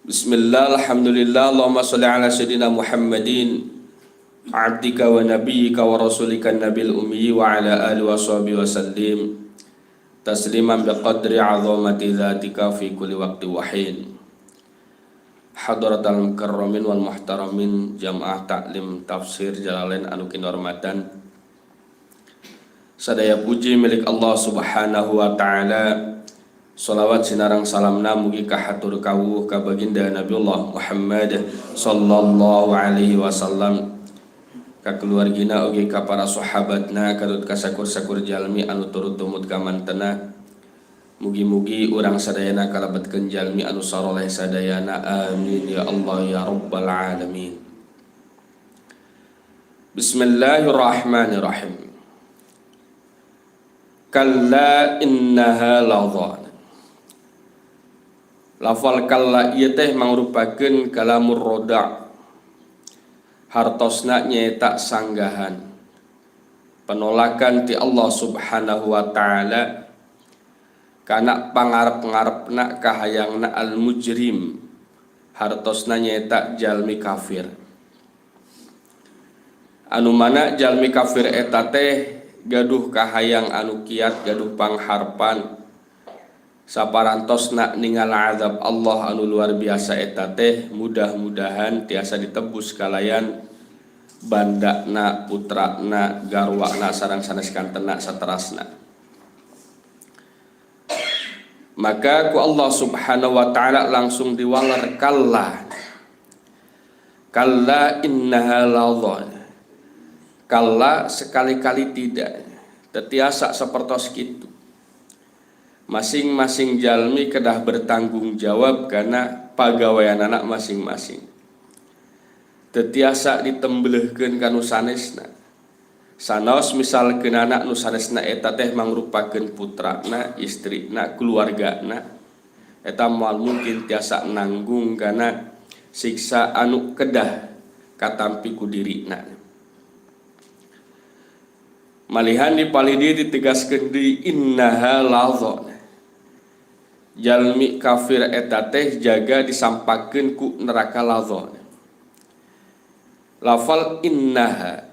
Bismillah, alhamdulillah, Allahumma salli ala sayyidina Muhammadin abdika wa nabiyyika wa rasulika nabil ummi wa ala alihi wa sahbihi wa sallim tasliman biqadri azamati dhatika fi kulli waqti wa hin. Hadratal mukarramin wal muhtaramin jamaah taklim tafsir Jalalain anu kinurmatan. Sadaya puji milik Allah Subhanahu wa taala. Salawat sinarang salamna mugi ka hatur kawuh ka baginda Nabiullah Muhammad sallallahu alaihi wasallam, ka keluargina oge ka para sahabatna kadut ka sakur-sakur jalmi anu turut tumut ka mantena. Mugi-mugi urang sadayana kalebetkeun jalmi anu saroleh sadayana, amin ya Allah ya rabbal alamin. Bismillahirrahmanirrahim. Kalla innaha ladhan. Lafal kalla ieu teh mangrupakeun kalamur roda, hartosna nyaeta sanggahan, penolakan ti Allah Subhanahu wa taala kana pangarep-ngarepna kahayangna al mujrim, hartosna nyaeta jalmi kafir. Anu mana jalmi kafir eta teh gaduh kahayang anu kiat, gaduh pangharpan saparantosna ningal azab Allah anu luar biasa eta teh mudah-mudahan tiasa ditebus kalayan bandakna, putrana, garwana sareng sanes kantena saterasna. Maka ku Allah Subhanahu wa taala langsung diwalar kalla. Kalla innaha ladhan. Kalla sekali-kali tidak, tetiasa sapertos kitu. Masing-masing jalmi kedah bertanggung jawab karena pagawean anak masing-masing. Tetiasa ditembelehkeun kanu sanesna. Sanos misalkeun anak nu sanesna eta teh mangrupakeun putrana, istrina, keluargana, eta moal mungkin tiasa nanggung kana siksa anu kedah katampi ku dirina. Malihan dipalidi ditegaskeun di innaha ladhan. Jalmi kafir eta teh jaga disampakeun ku neraka ladhan. Lafal innaha,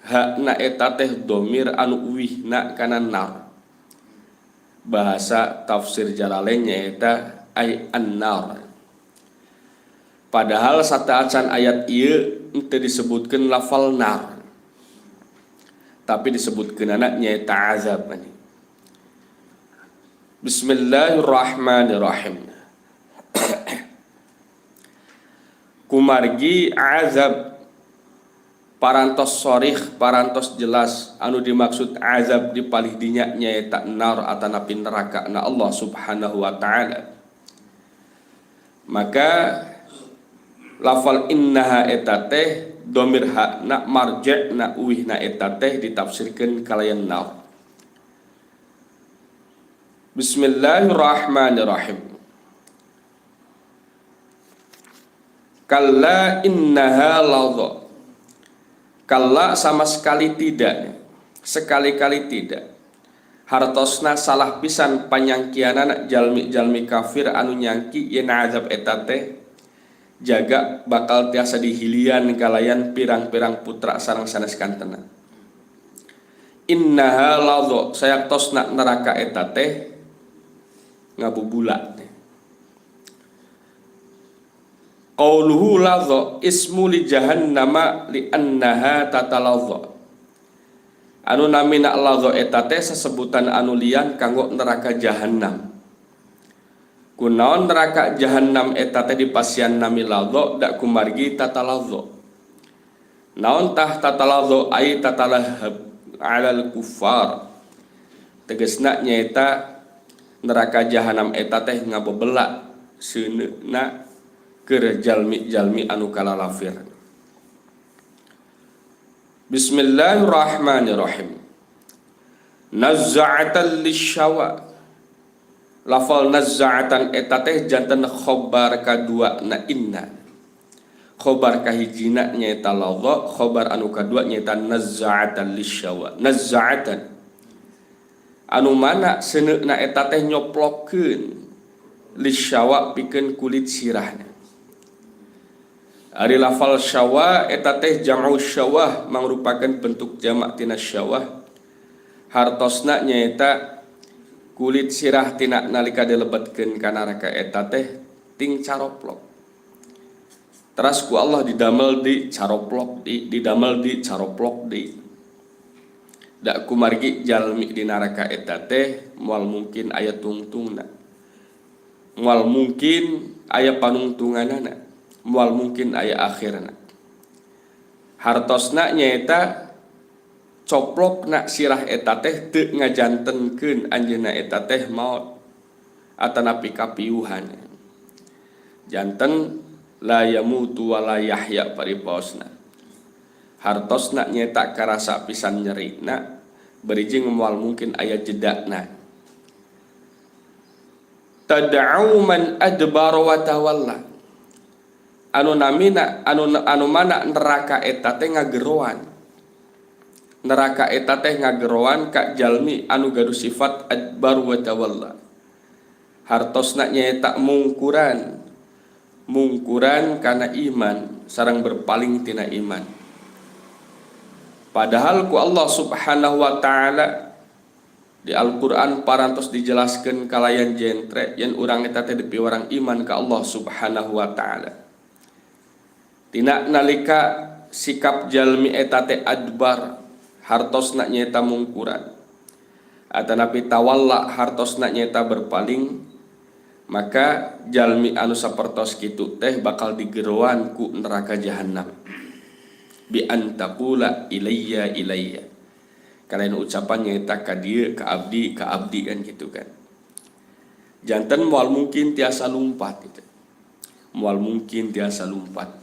hakna eta teh domir anu uwihna kana nar. Bahasa tafsir Jalalain nyaeta ay an-nar. Padahal sataacan ayat ieu teu disebutkeun lafal nar, tapi disebutkeun nyaeta azab. Bismillahirrahmanirrahim. Kumargi azab parantos sorih, parantos jelas anu dimaksud azab dipalih dinya nyaeta nar atanapi neraka na Allah Subhanahu wa taala. Maka lafal innaha eta teh domir hakna marji'na uwihna eta teh ditafsirkeun kalayan nar. Bismillahirrahmanirrahim. Kalla innaha ladha. Kalla sama sekali tidak, sekali-kali tidak. Hartosna salah pisan panyangkianana jalmi kafir anu nyangki yen azab eta teh jaga bakal tiasa dihilian kalayan pirang-pirang putra sareng sanes kantena. Innaha ladha, sayaktosna neraka eta teh ngabubula. Qauluhu ladha ismu li jahannama li annaha tataladha. Anu namina ladha eta teh sesebutan anu lian kanggo neraka jahannam. Kunaon neraka jahannam eta teh dipasian nami ladha dak kumargi tataladha. Naon tah tataladha ai tatalahab alal kuffar. Tegasna nyaeta neraka jahanam eta teh ngabebela seuneuna keur jalmi-jalmi anu kalalafir. Bismillahirrahmanirrahim. Nazza'atan lisyawa. Lafal nazza'atan eta teh janten khobar kadua na inna. Khobar kahijina nyaeta ladha, khobar anu kadua nyaeta nazza'atan lisyawa. Nazza'atan anu mana seuneuna eta teh nyoplokkeun lisyawa pikeun kulit sirahna. Ari lafal syawah eta teh jam'u syawah mangrupakeun bentuk jamak tina syawah. Hartosna nyaeta kulit sirah tina nalika dilebetkeun kana raka eta teh ting caroplok. Teras ku Allah didamel di caroplok didamel di caroplok di. Da kumargi jalmi di neraka eta teh moal mungkin aya tungtungna. Moal mungkin aya panungtunganana, moal mungkin aya akhirna. Hartosna nyaeta coplokna sirah eta teh teu ngajantenkeun anjeunna eta teh maot atanapi kapiuhan. Janten la yamutu wa la yahya paripaosna. Hartosna nyaeta karasa pisan nyerina berijing moal mungkin aya jedakna. Tad'u man adbara wa tawalla. Anu namina anu mana neraka eta teh ngageroan. Neraka eta teh ngageroan ka jalmi anu gaduh sifat adbar wa tawalla. Hartosna nyaeta mungkuran kana iman sareng berpaling tina iman. Padahal ku Allah Subhanahu wa taala di Al-Quran parantos dijelaskan kalayan jentre yang urang eta teh dipiwarang iman ka Allah Subhanahu wa taala. Tina nalika sikap jalmi eta teh adbar hartosna nyaeta mungkuran. Atanapi tawalla hartosna nyaeta berpaling, maka jalmi anu sapertos kitu teh bakal digeroan ku neraka jahanam. Bi antaqula ilayya. Kalian ucapannya eta ka dieu ka abdi kan gitu kan. Janten moal mungkin tiasa lumpat gitu. Moal mungkin tiasa lumpat.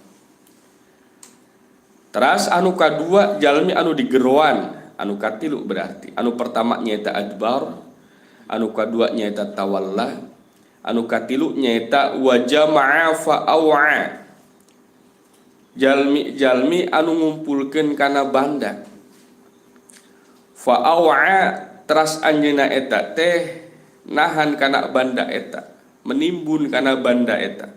Teras anu kadua jalmi anu digeroan, anu katilu berarti. Anu pertama nyaeta adbar, anu kadua nyaeta tawalla, anu katilu nyaeta wa jama'a fa aw'a. Jalmi anu ngumpulkeun kana banda. Fa'awa teras anjeuna eta teh nahan kana banda eta, menimbun kana banda eta.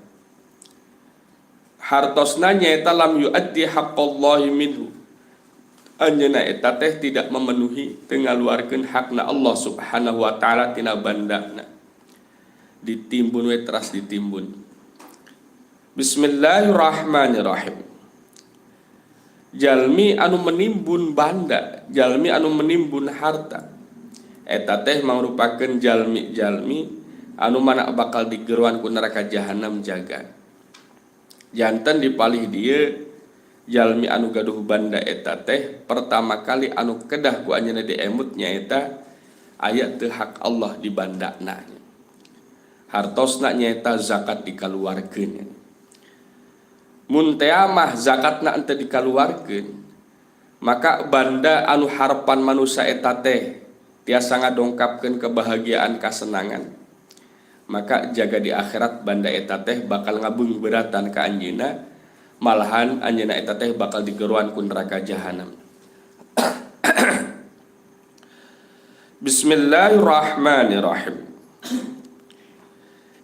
Hartosna nyaeta lam yuaddi haqqallahi minhu. Anjeuna eta teh tidak memenuhi teu ngaluarkeun hakna Allah Subhanahu wa taala tina bandana. Ditimbun we teras ditimbun. Bismillahirrahmanirrahim. Jalmi anu menimbun banda, jalmi anu menimbun harta, eta teh mangrupakeun jalmi anu mana bakal digeroan ku neraka jahanam jaga. Janten dipalih dieu jalmi anu gaduh banda eta teh pertama kali anu kedah ku anjeunna diemut nyaeta aya teu hak Allah di bandana. Hartosna nyaeta zakat dikaluarkeun. Mun tea mah zakatna ente dikaluarkeun, maka banda anu harapan manusia eta teh tiasa ngadongkapkeun kebahagiaan kasenangan, maka jaga di akhirat banda eta teh bakal ngabeung beratan ka anjeunna, malahan anjeunna eta teh bakal digeroan ku neraka jahanam. Bismillahirrahmanirrahim.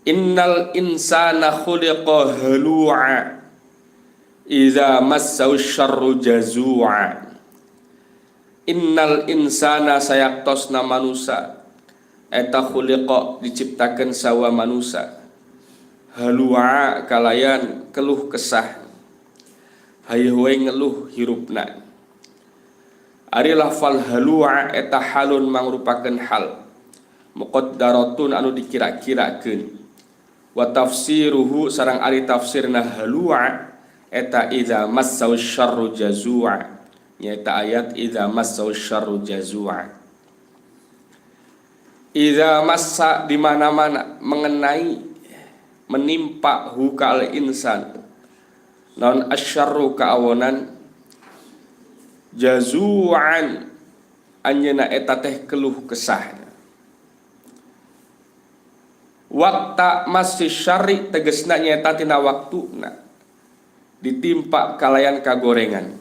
Innal insana khuliqa halu'a idza massahu syarru jazua. Innal insana sayaktosna manusa eta khuliqa diciptakeun sawa manusa halua kalayan keluh kesah hayeuh we ngeluh hirupna. Ari lafal halua eta halun mangrupakeun hal muqaddaratun anu dikira-kirakeun. Wa tafsiruhu sareng ari tafsirna halua eta idza massau syarru jazua, nyaeta ayat idza massau syarru jazua. Idza massa di mana-mana mengenai menimpa hukal insan non asyarru kaawonan jazuan anjeuna eta teh keluh kesah. Wakta masih syari tegesna nyaeta tina waktuna ditimpa kalayan kagorengan.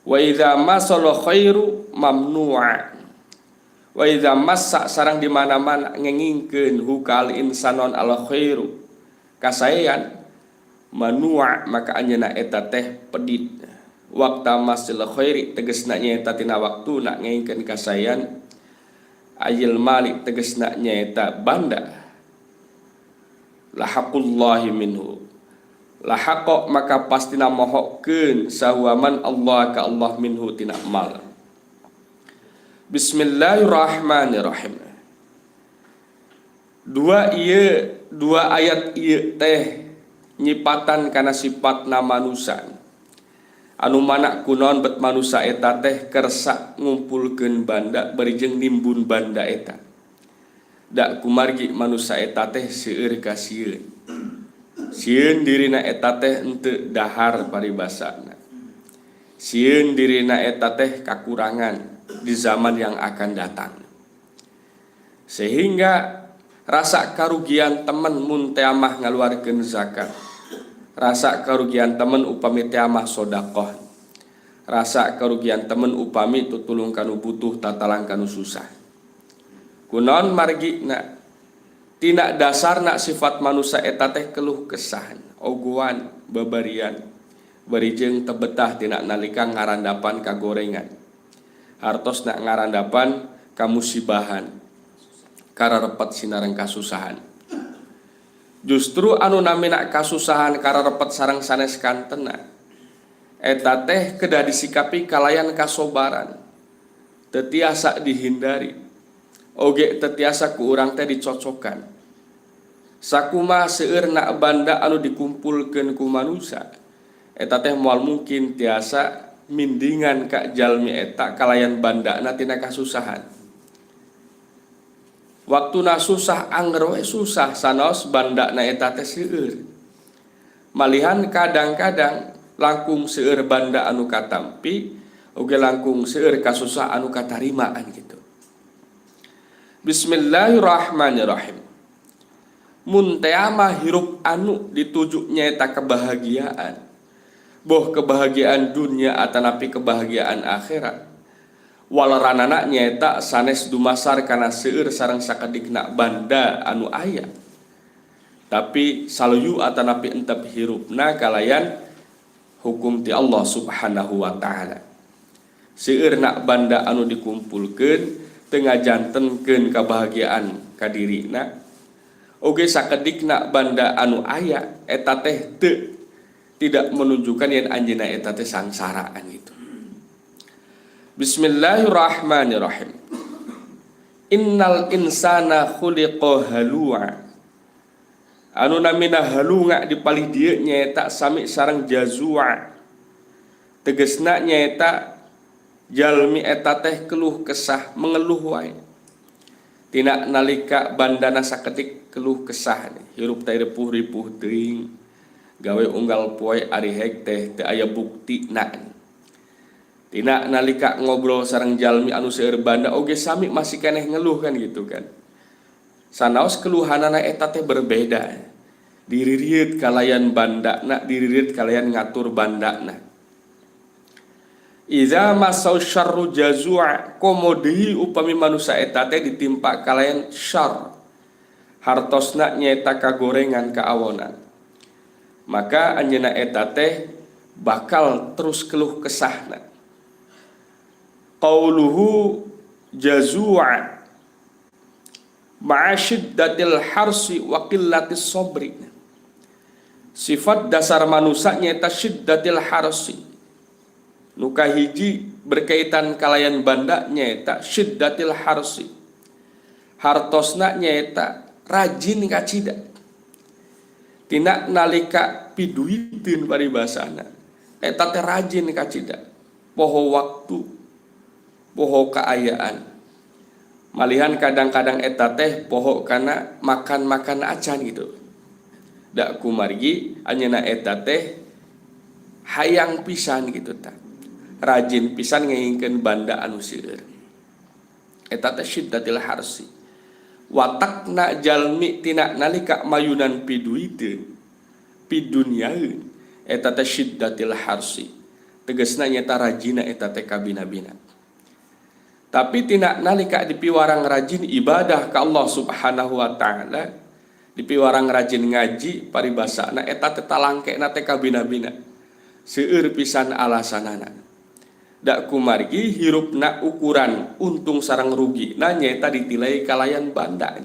Wa idza masal khairu mamnu'a. Wa idza massa sareng di mana-mana ngengingkeun hukal insanon al khairu kasaean manua maka anjeunna eta teh pedit. Waqta masil khairi tegasna nyaeta tina waktu nak ngaingkeun kasayan. Ayil malik tegasna nyaeta banda. Lahaqullahi minhu. Lahaqo maka pastina mohokeun sahuaman Allah ka Allah minhu tina mal. Bismillahirrahmanirrahim. Dua ayat ieu teh nyipatan kana sifatna manusia. Anu mana kunaon bet manusia eta teh kersa ngumpulkeun banda bari jeung nimbun banda eta. Da kumargi manusia eta teh seueur ka sieun. Sieun dirina eta teh henteu dahar paribasana. Sieun dirina eta teh kakurangan di zaman yang akan datang. Sehingga rasa karugian teman mun teu amah ngaluarkeun zakat. Rasa kerugian temen upami teh amah sodakoh. Rasa kerugian temen upami tutulung kanu butuh tatalang kanu susah. Kunaon margina tina dasarna sifat manusia eta teh keluh kesahan, oguan, babarian, bari jeung teu betah tina nalika ngarandapan kagorengan. Hartosna ngarandapan kamusibahan, kararepet sinareng kasusahan. Justru anu namina kasusahan kararepet sareng sanes kantena eta teh kedah disikapi kalayan kasobaran, teu tiasa dihindari, oge teu tiasa ku urang teh dicocokan. Sakumaha seueurna banda anu dikumpulkeun ku manusia eta teh moal mungkin tiasa mindingan ka jalmi eta kalayan bandana tina kasusahan. Waktuna susah angger we susah sanaos bandana eta teh seueur. Malihan kadang-kadang langkung seueur banda anu katampi oge langkung seueur kasusah anu katarimaan gitu. Bismillahirrahmanirrahim. Mun teh mah hirup anu dituju nyaeta kebahagiaan. Boh kebahagiaan dunia atanapi kebahagiaan akhirat. Walaranana nyaeta sanes dumasar kana seueur sareng sakadikna banda anu aya. Tapi saluyu atanapi entep hirupna kalayan hukum ti Allah Subhanahu wa taala. Seueurna banda anu dikumpulkeun teu ngajantenkeun kabahagiaan ka dirina. Oge sakedikna banda anu aya eta teh teu tidak menunjukkan yen anjeunna eta teh sangsaraan gitu. Bismillahirrahmanirrahim. Innal insana khuliqa halu'a. Anu namina halunga dipalih dieu nyaeta sami sareng jazua. Tegesna nyaeta jalmi eta teh keluh kesah mengeluh wae. Tina nalika bandana saketik keluh kesah hirup teh ripuh-ripuh teuing. Gawe unggal poe ari hek teh teu aya buktina. Tina nalika ngobrol sareng jalmi anu seueur banda oge sami masih keneh ngeluh kan gitu kan. Sanaos keluhanana eta teh berbeda. Diririut kalayan bandana, diririut kalayan ngatur bandana. Iza masau syarru jazua, komodihi upami manusia eta teh ditimpa kalayan syarr. Hartosna nyaeta kagorengan kaawonan. Maka anjeunna eta teh bakal terus keluh kesahna. Qauluhu jazua ma'ashiddatil harsi wa qillatis sabri. Sifat dasar manusia nyaeta syiddatil harsi. Nu kahiji berkaitan kalayan banda nyaeta syiddatil harsi. Hartosna nyaeta rajin kacida. Tina nalika piduiteun paribasana eta teh rajin kacida. Poho waktu, poho kaayaan. Malihan kadang-kadang eta teh poho kana makan-makan acan gitu. Da kumargi anjeunna eta teh hayang pisan gitu ta. Rajin pisan ngengkeun banda anu seueur. Eta teh syiddatil harsi. Watakna jalmi tina nalika mayunan piduiteun pidunyaeun eta teh syiddatil harsi. Tegasna nyaeta rajina eta teh kabina-bina. Tapi tina nalika dipiwarang rajin ibadah ka Allah Subhanahu wa taala Dipiwarang rajin ngaji paribasana eta teh talangkena teh kabina-bina seueur pisan alasanana. Da kumargi hirupna ukuran untung sareng rugi na nyaeta ditilai kalayan banda.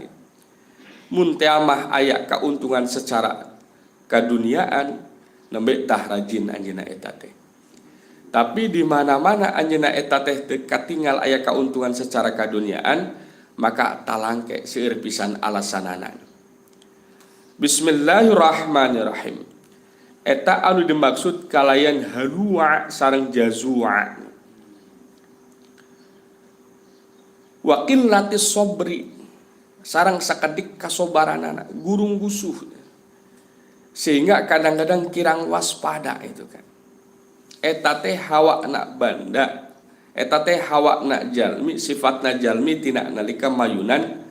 Mun teh mah aya kauntungan secara kaduniaan nembe tah rajin anjeunna eta teh. Tapi di mana-mana anjeunna eta teh teu katingal aya kauntungan secara kaduniaan, maka talangke seueur pisan alasanana. Bismillahirrahmanirrahim. Eta anu dimaksud kalayan halua sareng jazua. Wa qillatis sabri sareng sakedik kasobaranana, gurung gusuh. Sehingga kadang-kadang kirang waspada itu kan. Eta teh hawakna banda, eta teh hawakna jalmi, sifatna jalmi tina nalika mayunan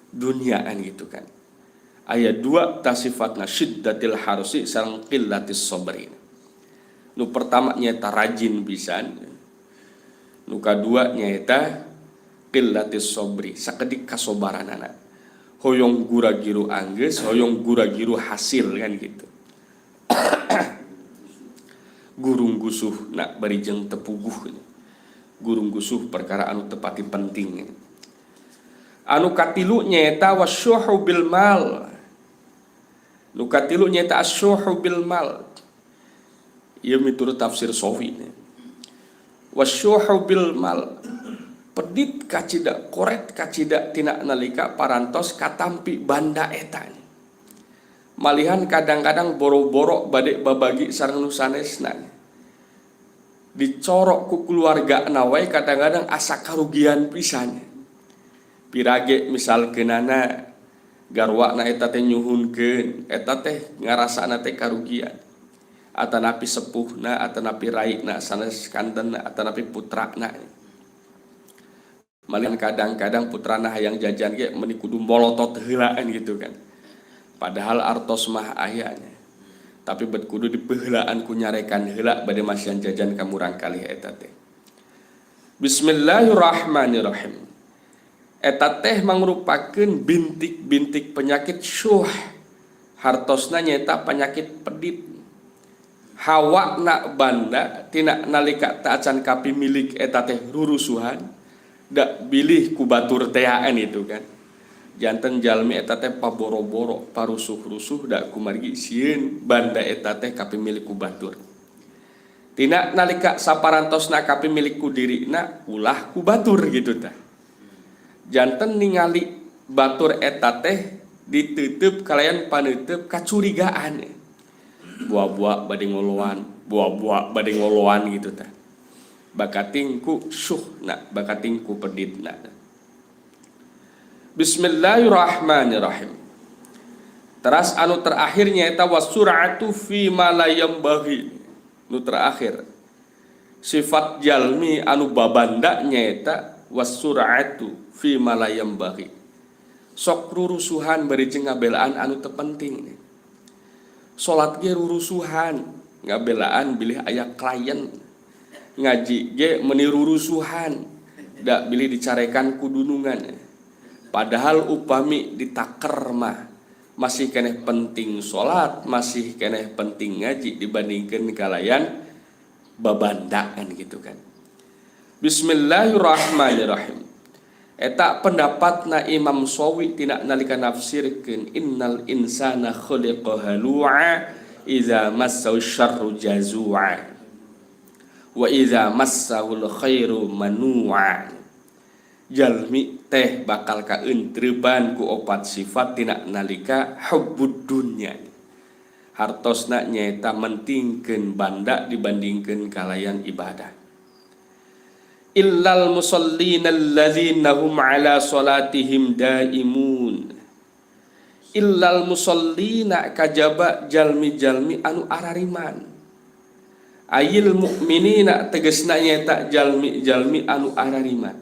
duniaan gitu kan. Ayat 2 ta sifatna syiddatil harsi sareng qillatis sabri. Nu pertama nyaeta rajin pisan. Nu kadua nyaeta qillatis sabri, sakedik kasobaranana. Hoyong gura-giru anggeus, hoyong gura-giru hasil kan gitu. Gurung gusuh nak barijeng tepuguh. Gurung gusuh perkara anu tepati penting. Anu katilu nyaeta wasyuhu bil mal. Nu katilu nyaeta asyuhu bil mal. Ieu miturut tafsir Sofi. Wasyuhu bil mal. Pedit kacida, koret kacida tina nalika parantos katampi banda eta. Malihan kadang-kadang boro-boro bade babagi sareng nu sanesna. Dicorok ku keluarga nawai kadang-kadang asa karugian pisan. Pirage misalkeunana garwana eta teh nyuhunkeun, eta teh ngarasana teh karugian. Atanapi sepuhna, atanapi raikna sanes kantenna, atanapi putrana. Malihan kadang-kadang putrana hayang jajan ge meuni kudu molotot heulaan gitu kan. Padahal artos mah ayanya. Tapi bet kudu dipeuheulaan ku nyarekan heula bade masian jajan ka murang kalih eta teh. Bismillahirrahmanirrahim. Eta teh mangrupakeun bintik-bintik penyakit syuh. Hartosna nyaeta penyakit pedit. Hawakna banda tina nalika teu acan kapimilik eta teh rurusuhan, da bilih ku batur teaan itu kan. Janten jalmi eta teh paboro-boro, parusuh-rusuh da kumargi sieun banda eta teh kapimilik ku batur. Tina nalika saparantosna kapimilik ku dirina ulah ku batur gitu tah. Janten ningali batur eta teh diteuteub kalayan paneuteub kacurigaan. Buah-buah bade ngoloan, buah-buah bade ngoloan gitu tah. Bakating ku syuhna, bakating ku peditna. Bismillahirrahmanirrahim. Teras anu terakhirnya eta wasur'atu fi ma la yambaghi. Nu terakhir sifat jalmi anu babanda nyaeta wasur'atu fi ma la yambaghi. Sok rurusuhan bari jeung ngabelaan anu teu penting. Salat ge rurusuhan, ngabelaan bilih aya klien. Ngaji ge meuni rurusuhan, da bilih dicarekan ku dunungan. Padahal upami ditaker mah masih keneh penting sholat, masih keneh penting ngaji dibandingkan kalayan babandaan gitu kan. Bismillahirrahmanirrahim. Eta pendapatna Imam Shawi tina nalika nafsirkeun innal insana khuliqa halu'a idza massahu syarru jazua wa idza massahul khairu manu'a. Jalmi teh bakal kaeuntreban ku opat sifat tina nalika hubbud dunya. Hartosna nyaeta mentingkeun banda dibandingkeun kalayan ibadah. Illal musallina alladzina hum ala salatihim daimun. Illal musallina kajaba jalmi-jalmi anu arariman. Ayil mukminina tegasna nyaeta jalmi-jalmi anu arariman.